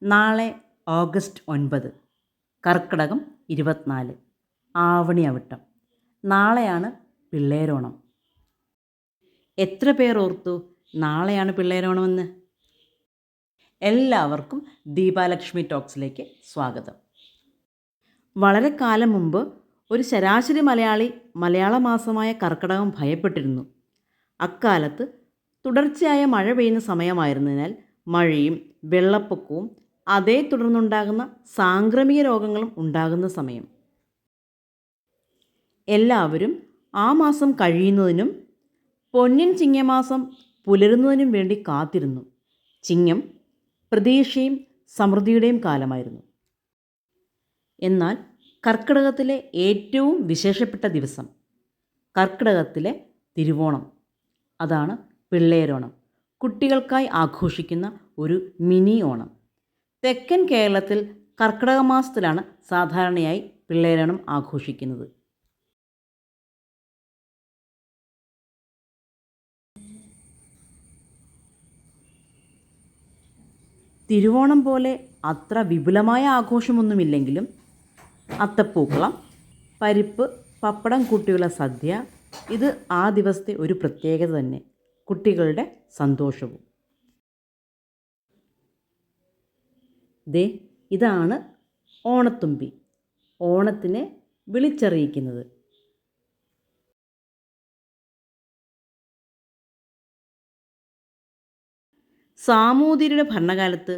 നാളെ ഓഗസ്റ്റ് 9, കർക്കിടകം 24, ആവണി അവിട്ടം. നാളെയാണ് പിള്ളേരോണം. എത്ര പേർ ഓർത്തു നാളെയാണ് പിള്ളേരോണമെന്ന്? എല്ലാവർക്കും ദീപാലക്ഷ്മി ടോക്സിലേക്ക് സ്വാഗതം. വളരെ കാലം മുമ്പ് ഒരു ശരാശരി മലയാളി മലയാള മാസമായ കർക്കിടകം ഭയപ്പെട്ടിരുന്നു. അക്കാലത്ത് തുടർച്ചയായ മഴ പെയ്യുന്ന സമയമായിരുന്നതിനാൽ മഴയും വെള്ളപ്പൊക്കവും അതേ തുടർന്നുണ്ടാകുന്ന സാംക്രമിക രോഗങ്ങളും ഉണ്ടാകുന്ന സമയം. എല്ലാവരും ആ മാസം കഴിയുന്നതിനും പൊന്നിൻ ചിങ്ങമാസം പുലരുന്നതിനും വേണ്ടി കാത്തിരുന്നു. ചിങ്ങം പ്രതീക്ഷയും സമൃദ്ധിയുടെയും കാലമായിരുന്നു. എന്നാൽ കർക്കിടകത്തിലെ ഏറ്റവും വിശേഷപ്പെട്ട ദിവസം, കർക്കിടകത്തിലെ തിരുവോണം, അതാണ് പിള്ളേരോണം. കുട്ടികൾക്കായി ആഘോഷിക്കുന്ന ഒരു മിനി ഓണം. തെക്കൻ കേരളത്തിൽ കർക്കിടക മാസത്തിലാണ് സാധാരണയായി പിള്ളേരോണം ആഘോഷിക്കുന്നത്. തിരുവോണം പോലെ അത്ര വിപുലമായ ആഘോഷമൊന്നുമില്ലെങ്കിലും അത്തപ്പൂക്കളം, പരിപ്പ്, പപ്പടം കൂട്ടിയുള്ള സദ്യ, ഇത് ആ ദിവസത്തെ ഒരു പ്രത്യേകത തന്നെ. കുട്ടികളുടെ സന്തോഷവും. ഇതാണ് ഓണത്തുമ്പി, ഓണത്തിനെ വിളിച്ചറിയിക്കുന്നത്. സാമൂതിരിയുടെ ഭരണകാലത്ത്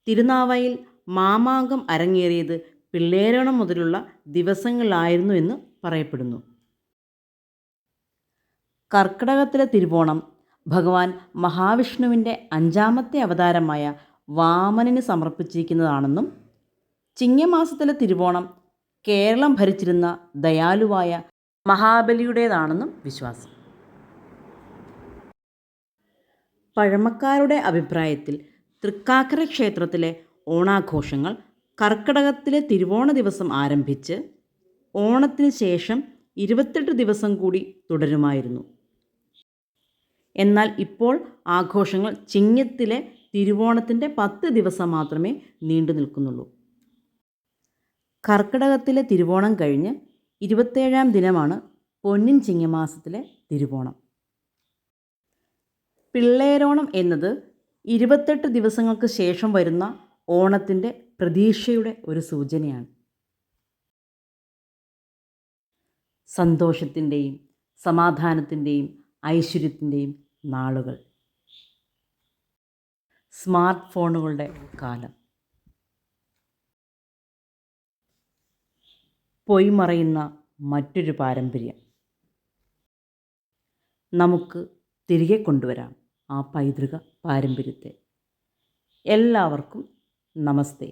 തിരുനാവായിൽ മാമാങ്കം അരങ്ങേറിയത് പിള്ളേരോണം മുതലുള്ള ദിവസങ്ങളിലായിരുന്നു എന്ന് പറയപ്പെടുന്നു. കർക്കിടകത്തിലെ തിരുവോണം ഭഗവാൻ മഹാവിഷ്ണുവിൻ്റെ 5ാമത്തെ അവതാരമായ വാമനന് സമർപ്പിച്ചിരിക്കുന്നതാണെന്നും ചിങ്ങമാസത്തിലെ തിരുവോണം കേരളം ഭരിച്ചിരുന്ന ദയാലുവായ മഹാബലിയുടേതാണെന്നും വിശ്വാസം. പഴമക്കാരുടെ അഭിപ്രായത്തിൽ തൃക്കാക്കര ക്ഷേത്രത്തിലെ ഓണാഘോഷങ്ങൾ കർക്കിടകത്തിലെ തിരുവോണ ദിവസം ആരംഭിച്ച് ഓണത്തിന് ശേഷം 28 ദിവസം കൂടി തുടരുമായിരുന്നു. എന്നാൽ ഇപ്പോൾ ആഘോഷങ്ങൾ ചിങ്ങത്തിലെ തിരുവോണത്തിൻ്റെ 10 ദിവസം മാത്രമേ നീണ്ടു നിൽക്കുന്നുള്ളൂ. കർക്കിടകത്തിലെ തിരുവോണം കഴിഞ്ഞ് 27ാം ദിനമാണ് പൊന്നിൻ ചിങ്ങമാസത്തിലെ തിരുവോണം. പിള്ളേരോണം എന്നത് 28 ദിവസങ്ങൾക്ക് ശേഷം വരുന്ന ഓണത്തിൻ്റെ പ്രതീക്ഷയുടെ ഒരു സൂചനയാണ്. സന്തോഷത്തിൻ്റെയും സമാധാനത്തിൻ്റെയും ഐശ്വര്യത്തിൻ്റെയും നാളുകൾ. സ്മാർട്ട് ഫോണുകളുടെ കാലം. പൊയ്മറയുന്ന മറ്റൊരു പാരമ്പര്യം നമുക്ക് തിരികെ കൊണ്ടുവരാം. ആ പൈതൃക പാരമ്പര്യത്തെ. എല്ലാവർക്കും നമസ്തേ.